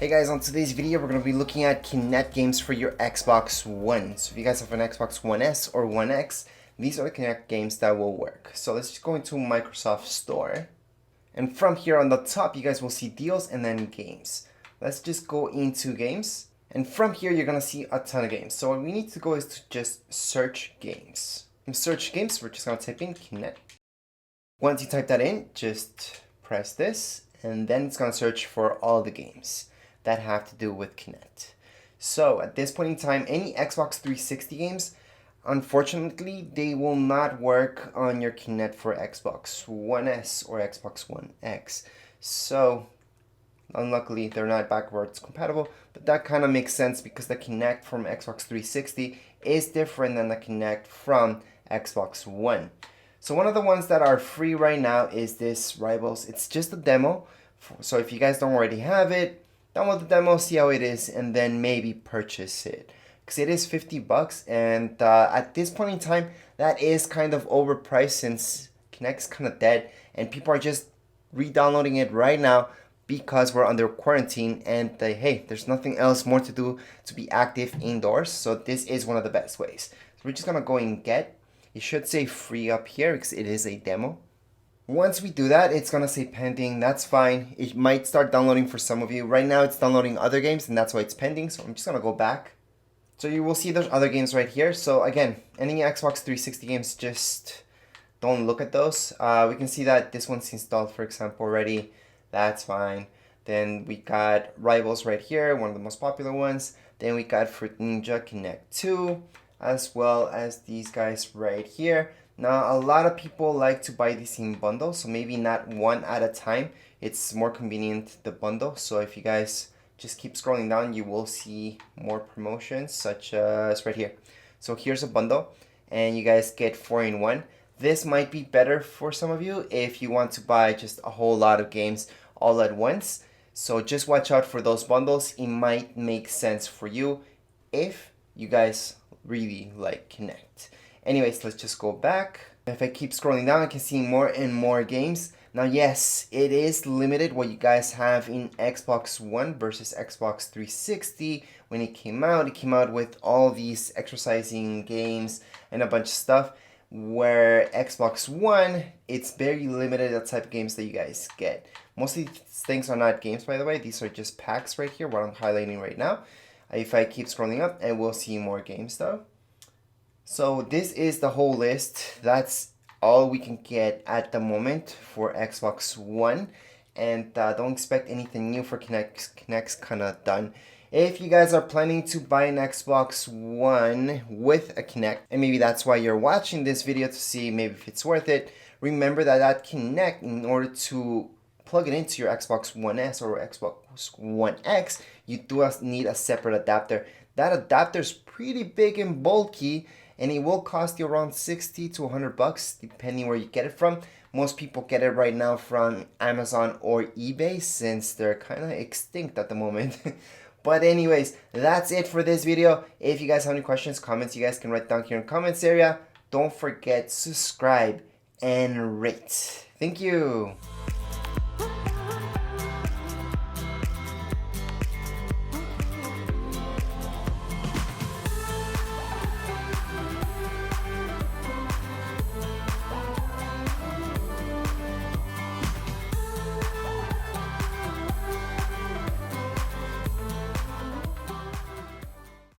Hey guys, on today's video we're going to be looking at Kinect games for your Xbox One. So if you guys have an Xbox One S or One X, these are the Kinect games that will work. So let's just go into Microsoft Store. And from here on the top you guys will see deals and then games. Let's just go into games. And from here you're going to see a ton of games. So what we need to go is to just search games. In search games, we're just going to type in Kinect. Once you type that in, just press this. And then it's going to search for all the games that have to do with Kinect. So at this point in time, any Xbox 360 games, unfortunately, they will not work on your Kinect for Xbox One S or Xbox One X. So unluckily, they're not backwards compatible, but that kind of makes sense because the Kinect from Xbox 360 is different than the Kinect from Xbox One. So one of the ones that are free right now is this Rivals. It's just a demo. So if you guys don't already have it, download the demo, see how it is, and then maybe purchase it. Because it is $50, and at this point in time, that is kind of overpriced since Kinect's kind of dead, and people are just re-downloading it right now because we're under quarantine, and hey, there's nothing else more to do to be active indoors, so this is one of the best ways. So we're just gonna go and get. It should say free up here because it is a demo. Once we do that, it's gonna say pending. That's fine. It might start downloading for some of you. Right now it's downloading other games and that's why it's pending. So I'm just gonna go back. So you will see there's other games right here. So again, any Xbox 360 games, just don't look at those. We can see that this one's installed, for example, already. That's fine. Then we got Rivals right here, one of the most popular ones. Then we got Fruit Ninja Kinect 2, as well as these guys right here. Now, a lot of people like to buy these in bundles, so maybe not one at a time. It's more convenient, the bundle. So if you guys just keep scrolling down, you will see more promotions, such as right here. So here's a bundle, and you guys get 4-in-1. This might be better for some of you if you want to buy just a whole lot of games all at once. So just watch out for those bundles. It might make sense for you if you guys really like Kinect. Anyways, let's just go back. If I keep scrolling down, I can see more and more games. Now, yes, it is limited what you guys have in Xbox One versus Xbox 360. When it came out with all these exercising games and a bunch of stuff. Where Xbox One, it's very limited the type of games that you guys get. Most of these things are not games, by the way. These are just packs right here, what I'm highlighting right now. If I keep scrolling up, I will see more games though. So this is the whole list. That's all we can get at the moment for Xbox One. And don't expect anything new for Kinect. Kinect's kind of done. If you guys are planning to buy an Xbox One with a Kinect, and maybe that's why you're watching this video to see maybe if it's worth it, remember that Kinect, in order to plug it into your Xbox One S or Xbox One X, you do need a separate adapter. That adapter is pretty big and bulky, and it will cost you around $60 to $100 depending where you get it from. Most people get it right now from Amazon or eBay since they're kind of extinct at the moment. But anyways, that's it for this video. If you guys have any questions, comments, you guys can write down here in the comments area. Don't forget to subscribe and rate. Thank you.